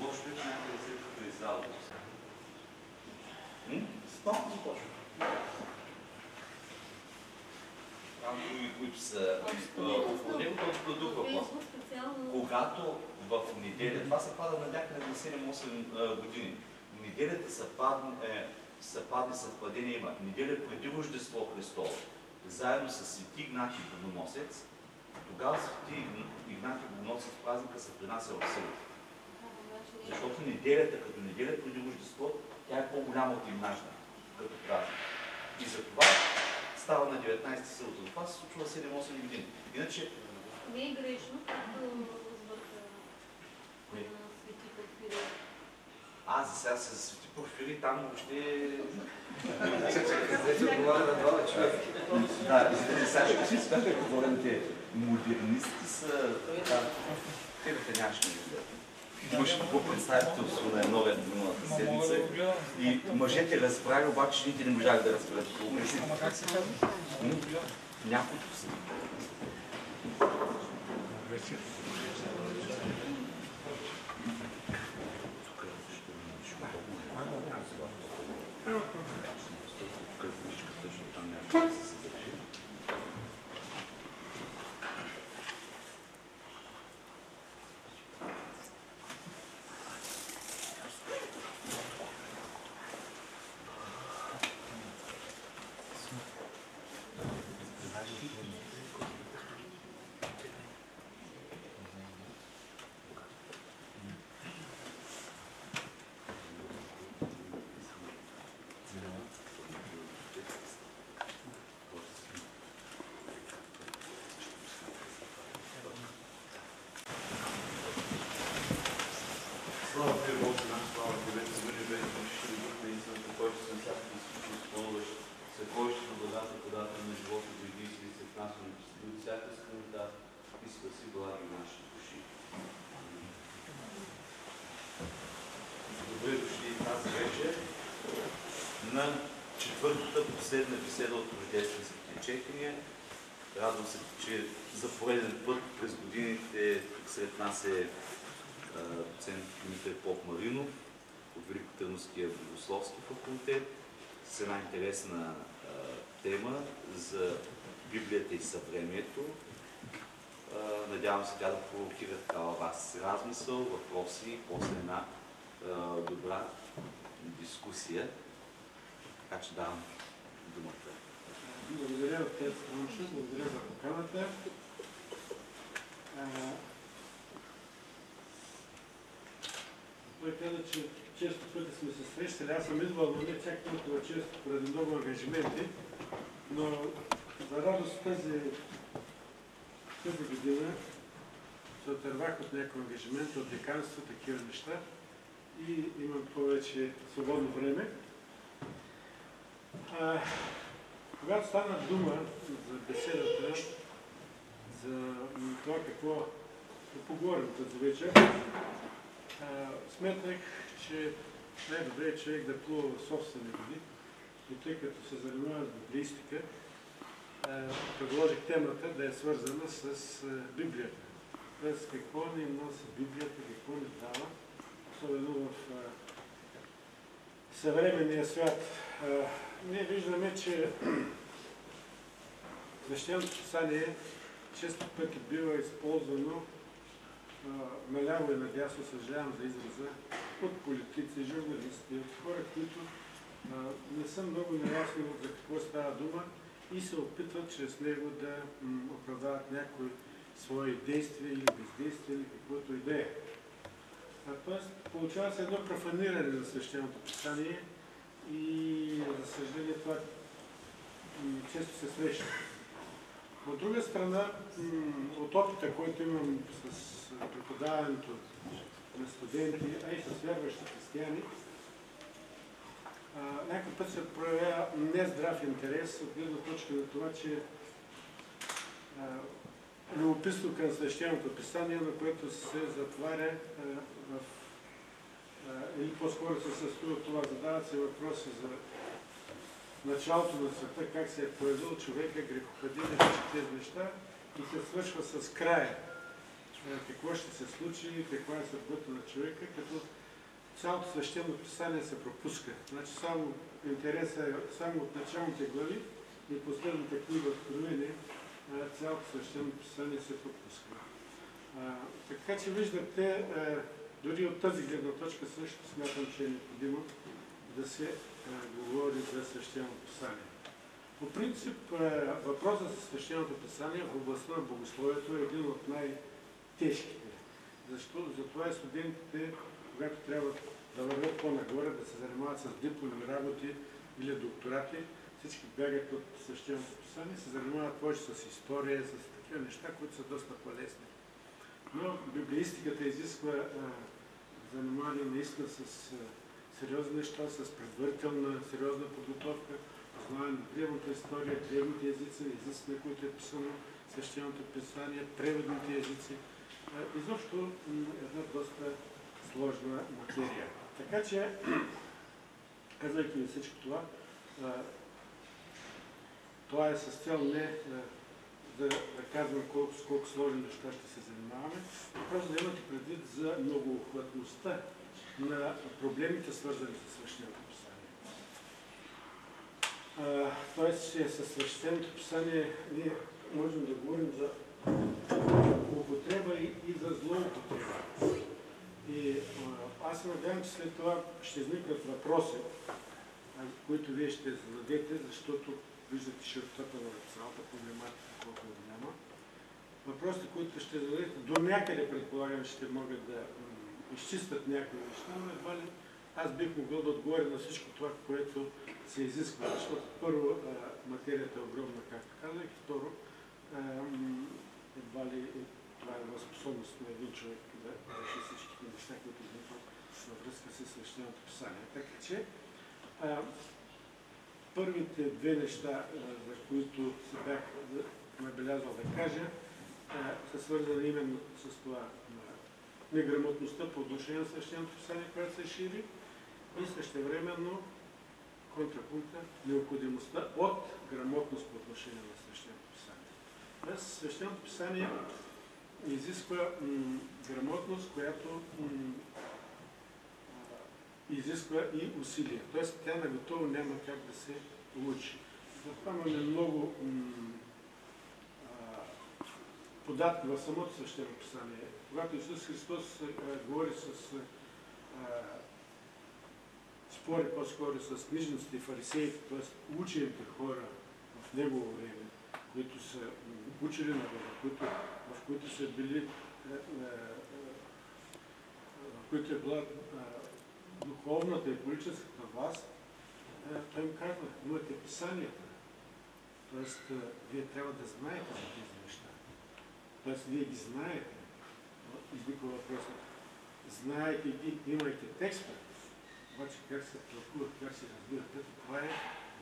Лошо е, че някъде се като издава. Малко започва. Други, които са в него, то друг въпрос. Когато в неделя, това се пада на някъде на 7-8 години, неделята съвпадение има. Неделя преди Рождество Христово, заедно с Свети Игнатий Богоносец, тогава Свети Игнатий Богоносец празника се принася в селото. Защото неделята, като неделя преди Рождество, тя е по-голяма от Игнажна, като празник. И затова става на 19 селото. Това се случва 7-8 години. Иначе... Не е грешно, както разбърка Свети Порфирий. За сега се Свети Порфирий, там въобще... Където отговаря на двама човека. Да, сега ще си спете, говорим, те модернисти са... Те нямаш не виждат. Имаше какво представителство на новия миналата седмица и мъжете разбрали, обаче жените не можаха да разберат. Ама как се казва? Няколко са. Слава Тебе, Боже наш, слава Тебе, Събуди Бети, Мъжите Дух на истината, който се на всякакви случаи изпълваш, съкровище на благата, подател на живота, дойди и сви след нас, но от всяка скрънта и спаси благи нашите души. Добре дошли тази вечер на четвъртата последна беседа от рождественските четения. Радвам се, че за пореден път през годините сред нас е доцент Димитър Поп-Маринов от Великотърновския богословски факултет с една интересна тема за Библията и съвремието. Надявам се тя да провокира такава вас размисъл, въпроси и после една добра дискусия. Така че давам думата. Благодаря, отец Ромшев, благодаря за поканата. Той каза, че често пъти сме се срещали. Аз съм идвал, но не чак толкова често, поради много ангажименти. Но за радост тази година се отървах от някакъв ангажимент, от деканство, такива неща и имам повече свободно време. Когато стана дума за беседата, за това какво да поговорим тази вечер, сметнах, че най-добре е човек да плува в собствени води, и тъй като се занимава с библистика, предложих темата да е свързана с Библията. Тоест какво ни носи Библията, какво ни дава, особено в съвременния свят. Ние виждаме, че Свещеното писание често пъти бива използвано наляво и надясно, съжалявам за израза, от политици, журналисти, от хора, които не са много наясни за какво става дума и се опитват чрез него да оправдават някои свои действия или бездействия, или каквото и да е. Тоест, получава се едно профаниране на Свещеното писание и, за съжаление, това често се среща. От друга страна, от опита, който имам с преподаването на студенти, а и с вярващи християни, някакъв път се проявява нездрав интерес от гледна точка на това, че любопитство към Свещеното писание, на което се затваря или по-скоро се състои от това, задават се въпроси за началото на света, как се е появил човека, грехопадение, всички тези неща и се свършва с края. какво ще се случи, каква е съдбата на човека, като цялото свещено писание се пропуска. Значи само интереса е само от началните глави и последната книга Откровение, цялото свещено писание се пропуска. Така че виждате, дори от тази гледна точка също смятам, че е необходимо да се говори за свещено писание. По принцип, въпросът за свещеното писание в областта на богословието е един от най-тежките. Затова и студентите, когато трябва да вървят по-нагоре, да се занимават с дипломни работи или докторати, всички бягат от свещеното писание, се занимават повече с история, с такива неща, които са доста по-лесни. Но библеистиката изисква занимание наистина с сериозни неща, с предварителна сериозна подготовка, познаване на древната история, древните езици, езици, на които е писано свещеното писание, преводните езици. Изобщо една доста сложна материя. Така че, казвайки ви всичко това, това е с цел не да казвам с колко сложни неща ще се занимаваме, просто да имате предвид за многоохватността на проблемите, свързани с свещеното писание. Тоест, че със свещеното писание ние можем да говорим за употреба и за злоупотреба. И аз се надявам, че след това ще изникнат въпроси, които вие ще зададете, защото виждате широтата на цялата проблематика, колко няма. Въпросите, които ще зададете, до някъде предполагам, ще могат да изчистят някои неща, но едва ли аз бих могъл да отговоря на всичко това, което се изисква, защото първо материята е огромна, както казах, и второ, едва ли това е възспособност на един човек да реши всичките неща, които изникват във връзка с свещеното писание. Така че, първите две неща, за които се бях набелязал да кажа, са свързани именно с това неграмотността по отношение на свещеното писание, което се шири, и същевременно контрапункта необходимостта от грамотност по отношение на свещеното писание. Тоест, свещеното писание изисква грамотност, която изисква и усилия. Тоест, тя наготово няма как да се учи. Затова имаме много податки в самото свещено писание. Когато Исус Христос говори спори по-скоро с книжниците и фарисеите, т.е. учените хора в негово време, които са учили на Бога, в които са били, в които е била духовната и политическата власт, той им казва, имате писанията. Тоест, вие трябва да знаете за тези неща. Тоест, вие ги знаете. Изниква въпросът. Знаете ги, имайте текста, обаче как се тълкуват, как се разбират. Ето това е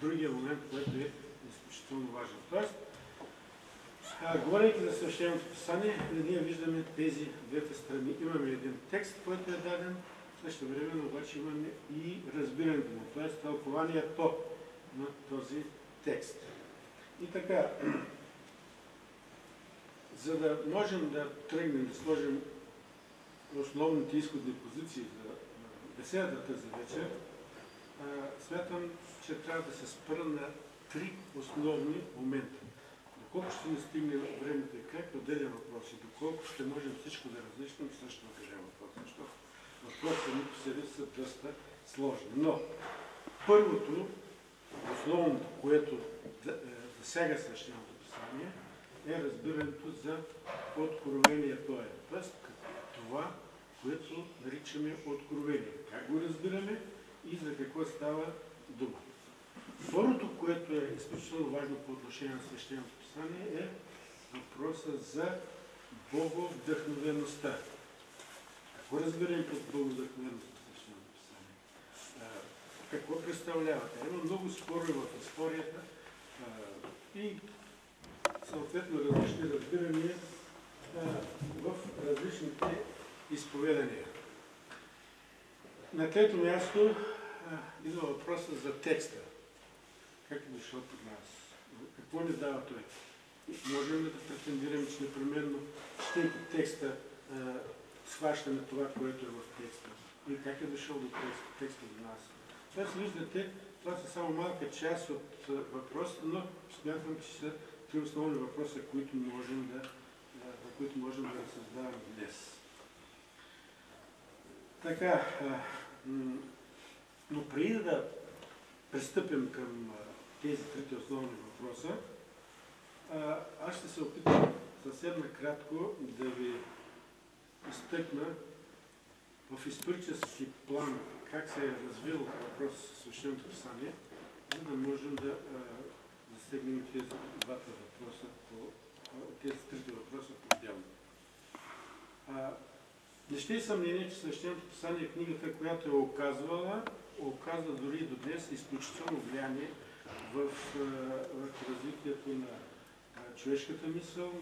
другия момент, който е изключително важен. Тоест, говорейки за свещеното писание, ние виждаме тези двете страни. Имаме един текст, който е даден, също време обаче имаме и разбирането му, т.е. тълкованието на този текст. И така, за да можем да тръгнем, да сложим основните изходни позиции за беседата тази вечер, смятам, че трябва да се спра на три основни момента. Доколко ще ни стигне времето и как, отделен въпрос, и доколко ще можем всичко да различим, също отделен въпрос, защото въпросите ни по себе са доста сложни. Но първото, основното, което засяга свещеното писание, е разбирането за откровението. Тоест, това, което наричаме откровение. Как го разбираме и за какво става дума. Второто, което е изключително важно по отношение на свещеното писание, е въпроса за боговдъхновеността. Какво разбираме под боговдъхновеност на свещеното писание? Какво представлява? Има много спорове в историята и съответно различни разбирания в различните изповедания. На трето място идва въпроса за текста. Как е дошъл при нас? Какво ни дава той? Можем ли да претендираме, че непременно, щейки текста схващаме това, което е в текста и как е дошъл до текста до нас. Тоест, виждате, това са само малка част от въпросите, но смятам, че са три основни въпроса, на които можем да разсъждаваме днес. Така, но преди да пристъпим към тези трите основни въпроса, аз ще се опитам съвсем накратко да ви изтъкна в исторически план как се е развил въпрос с Свещеното писание, за да можем да засегнем тези двата въпроса, тези трите въпроса по-отделно. Не ще и съмнение, че Свещеното писание е книгата, която е оказва дори и до днес изключително влияние в развитието на човешката мисъл,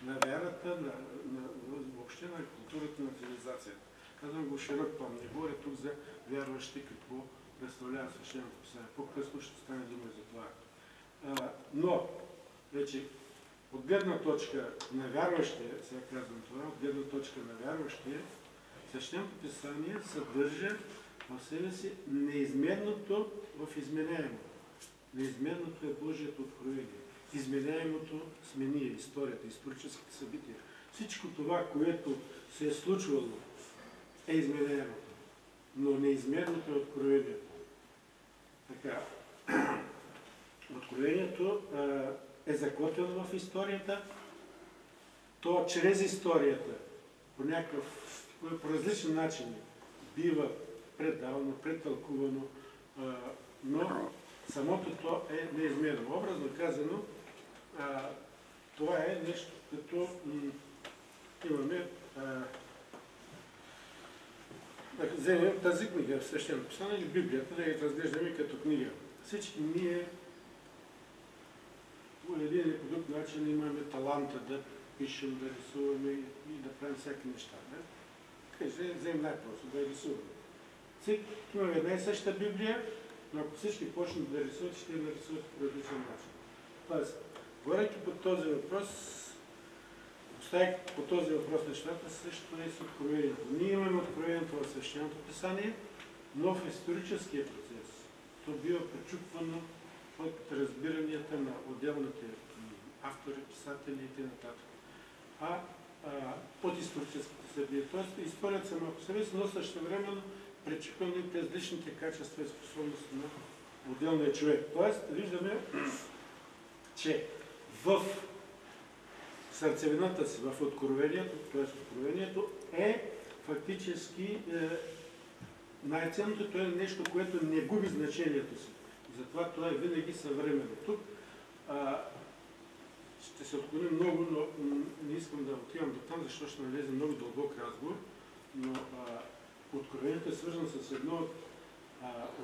на вярата, въобще на културата, на цивилизацията. Казвам го широк план. Не говоря тук за вярващи, какво представлява Свещеното писание. По-късно ще стане дума за това. Но, вече, от гледна точка на вярващия, сега казвам това, от гледна точка на вярващия, Свещеното писание съдържа в себе си неизменното в изменяемото. Неизменното е Божието откровение. Изменяемото сме ние, историята, историческите събития. Всичко това, което се е случвало, е изменяемото. Но неизменното е откровението. Така, откровението е закотвено в историята, то чрез историята по различни начини бива предавано, претълкувано, но самото то е неизмерено. Образно казано, това е нещо, като имаме, да вземем тази книга в Свещеното писание или Библията, да я разглеждаме като книга. Всички ние по един или по друг начин имаме таланта да пишем, да рисуваме и да правим всяки неща. Кажи, вземем най-просто, да я рисуваме. Всеки имаме една и съща Библия, но ако всички почнат да рисуват, ще я нарисуват по различен начин. Тоест, говорейки по този въпрос, оставяйки по този въпрос нещата, също е с откровението. Ние имаме откровението в Свещеното писание, но в историческия процес то бива пречупвано от разбиранията на отделните автори, писатели и т.н. От историческите събития. Тоест, историята сама по себе си, но същевременно пречупване през личните качества и способности на отделния човек. Тоест, виждаме, че в сърцевината си, в откровението, т.е. откровението е фактически най-ценното, то е нещо, което не губи значението си. Затова това е винаги съвременно. Тук ще се отклоним много, но не искам да отивам до там, защото ще налезе много дълбок разговор, но откровението е свързано с едно от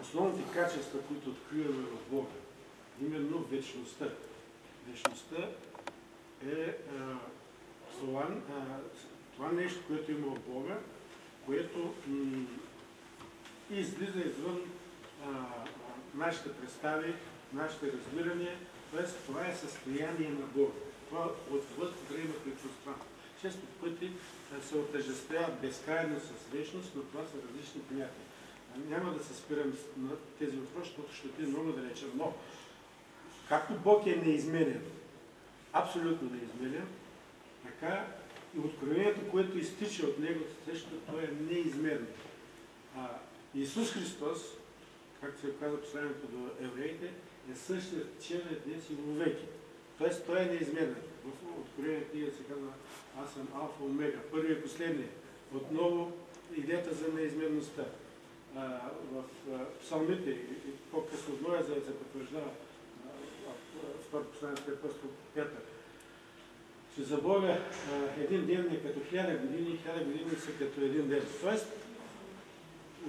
основните качества, които откриваме в Бога. Именно вечността. Вечността е това нещо, което има в Бога, което излиза извън нашите представи, нашите разбирания. Тоест, това е състояние на Бога. Това отвъд времето и пространство. Често пъти се отъждествяват безкрайно с вечност, но това са различни понятия. Няма да се спирам на тези въпроси, защото ще отиде много далече. Но, както Бог е неизменен, абсолютно неизменен, така и откровението, което изтича от Него, също то е неизмерно. Исус Христос, както се казва посланието до евреите, е същия вчера, днес и вовеки. Тоест, той е неизменен. В Откровение книга се казва: аз съм Алфа Омега, първи и последния. Отново идеята за неизменността. В псалмите и по-късно в Новия Завет се потвърждава втори послание на апостол Петър, че за Бога един ден е като 1000 години и 1000 години са като един ден. Тоест,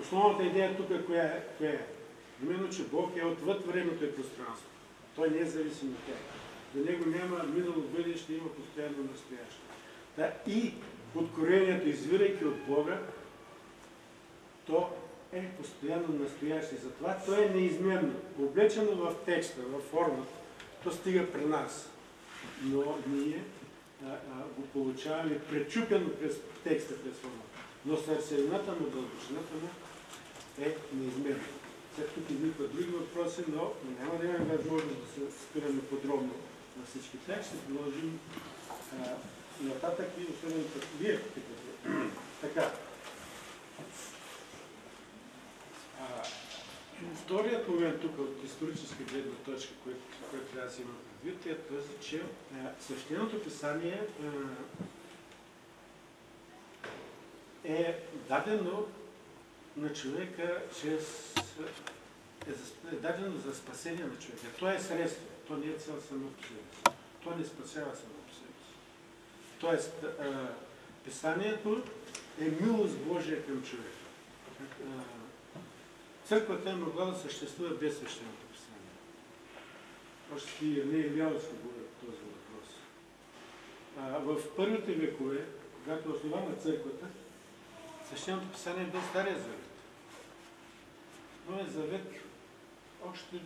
основната идея тук е коя е? Именно, че Бог е отвъд времето и пространство. Той не е зависим от тях. За Него няма минало, бъдеще, има постоянно настояще. Да, и откровението, извирайки от Бога, то е постоянно настояще. Затова то е неизменно. Облечено в текста, в формата, то стига при нас. Но ние го получаваме пречупено през текста, през формата. Но сърцевината му, дълбочината му е неизменна. След тук изникват други въпроси, но няма да имаме възможност да се спираме подробно на всички тях. Ще продължим нататък и особено като вие питате. Така. Вторият момент тук от историческа гледна точка, който трябва да се има предвид, е този, че Свещеното писание е дадено на човека е дадено за спасение на човека. То е средство, то не е цел само по себе си. То не спасява само по себе си. Тоест, писанието е милост Божия към човека. Църквата е могла да съществува без Свещеното писание. Още и Ирней Лявовски говори по този въпрос. В първите векове, когато е основана църквата, Свещеното писание бе Стария завет. Новият завет още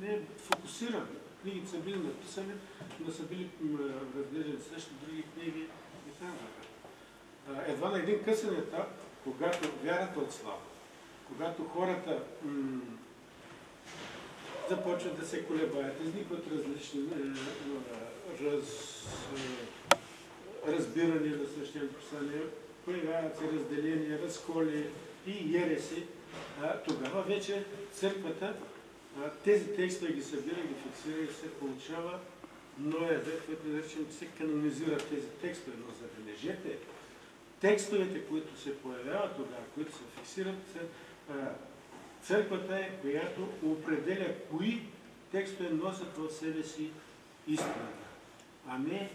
не е фокусиран. Книгите са били написани, но са били разглеждани също други книги и така. Едва на един късен етап, когато вярата отслабва, когато хората започват да се колебаят, изникват различни разбирания на Свещеното писание, появяват се разделения, разколи и ереси, тогава вече църквата тези текстове ги събира, ги фиксира и се получава Новия завет, който наричам, че се канонизират тези текстове. Но забележете, текстовете, които се появяват тогава, които се фиксират, църквата е, която определя кои текстове носят в себе си истината, а не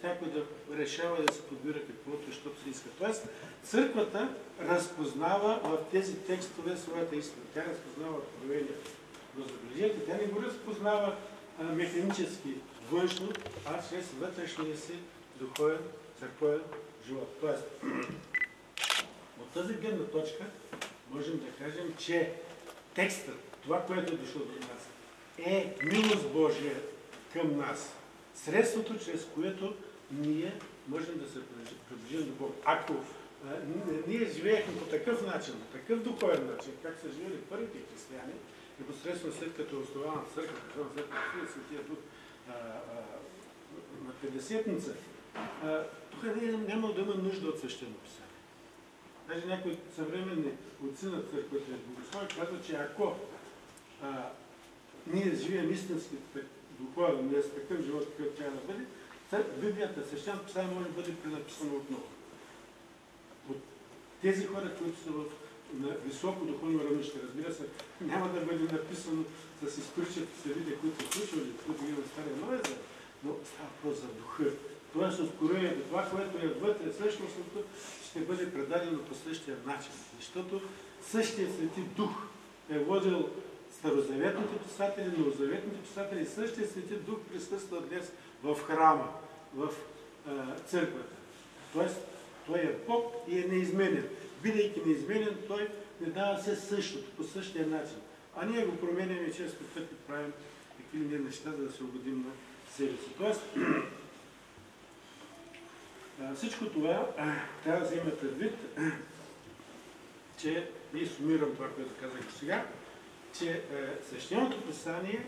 някой да решава да се подбира каквото, защото се иска. Тоест, църквата разпознава в тези текстове своята истина. Тя разпознава откровението. Но забележете, тя не го разпознава механически, външно, а чрез вътрешния си духовен, църковен живот. Тоест, от тази гледна точка можем да кажем, че текстът, това, което е дошло до нас, е милост Божия към нас. Средството, чрез което ние можем да се приближим до Бога. Ако ние живеехме по такъв начин, по такъв духовен начин, как са живели първите християни, непосредствено след като е основана църквата, след като Светия Дух на Петдесетница, тук няма да има нужда от Свещено писание. Даже някои съвременни отци на църквата и богослови казват, че ако ние живеем истински духовен, не е с такъв живот, какъв трябва да бъде, Библията, Свещеното писание може да бъде пренаписано отново. От тези хора, които са на високо духовно равнище, разбира се, няма да бъде написано с изпричат събития, които са случвали, които ги на Стария Новия Завет, но става въпрос за духа. Тоест, откровението, това, което е вътре, същностното, ще бъде предадено по същия начин. Защото същия Свети Дух е водил старозаветните писатели, новозаветните писатели, същия Свети Дух присъства днес в храма, в църквата. Тоест, той е Бог и е неизменен. Бидейки неизменен, той не дава все същото, по същия начин. А ние го променяме и често пъти правим какви ли не неща, за да се угодим на себе си. Тоест, всичко това трябва да вземе предвид, че, и сумирам това, което казах сега, че Свещеното писание,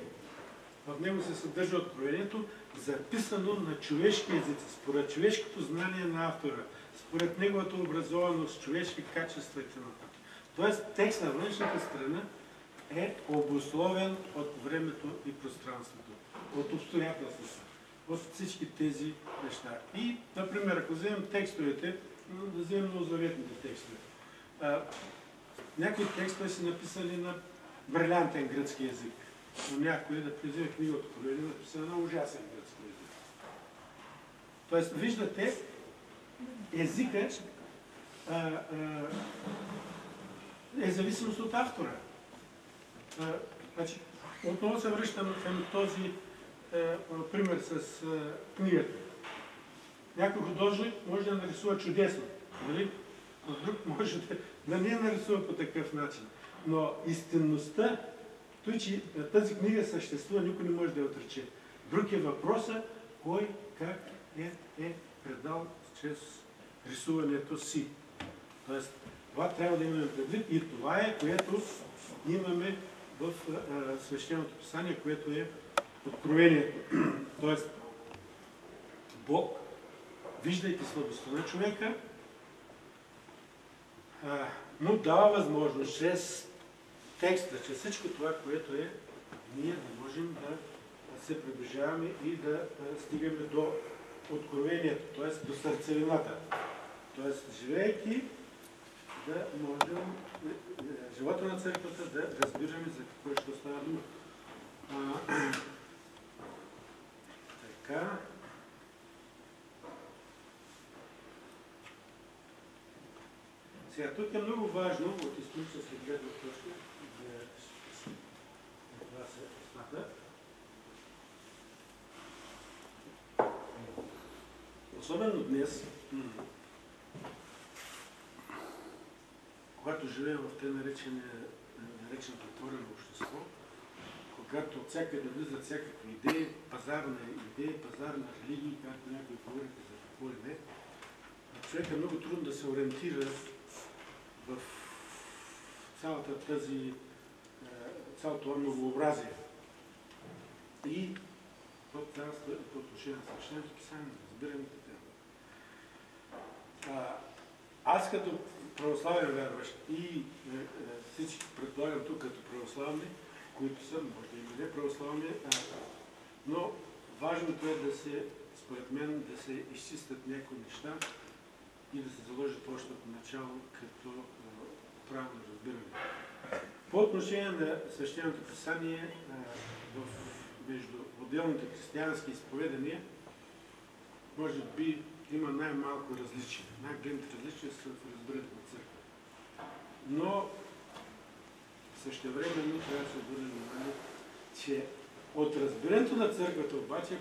в него се съдържа откровението, записано на човешки езици, според човешкото знание на автора, според неговата образованост, човешки качества и т.н. Тоест, текст на външната страна е обусловен от времето и пространството, от обстоятелствата, от всички тези неща. И, например, ако вземем текстовете, да вземем новозаветните текстове. Някои текстове са написани на брилянтен гръцки език, но някой да преземе книга от Откровение, написана на ужасен гръцки език. Тоест, виждате, езика е зависимост от автора. Значи, отново се връщам към този пример с книгата. Някой художник може да нарисува чудесно, нали? Но друг може да не нарисува по такъв начин. Но истинността, той, че тази книга съществува, никой не може да я отрече. Друг е въпросът, кой как е предал чрез рисуването си. Тоест, това трябва да имаме предвид и това е, което имаме в свещеното писание, което е откровението. Тоест, Бог, виждайки слабостта на човека, му дава възможност чрез текста, чрез всичко това, което е, ние да можем да се приближаваме и да стигаме до откровението, т.е. до сърцевината. Т.е. живеейки, да можем живота на църквата да разбираме за какво ще става дума. Така. Сега, тук е много важно от историческа гледна точка, това се смята. Особено днес, когато живеем в те нареченото отворено общество, когато от всякъде влизат всякакви идеи, пазарни идеи, пазарни религии, както някои говорите за какво и не, човек е много трудно да се ориентира в цялото многообразие. И по отношение на свещеното писание, разбираме така. Аз като православен вярващ и всички предполагам тук като православни, които са, може да има не православни, но важното е да се, според мен, да се изчистят някои неща и да се заложат още от начало като правилно разбиране. По отношение на свещеното писание между отделните християнски изповедания, може би има най-малко различия. Най-големите различия са в разбирането на църква. Но същевременно трябва да се обърне внимание, че от разбирането на църквата обаче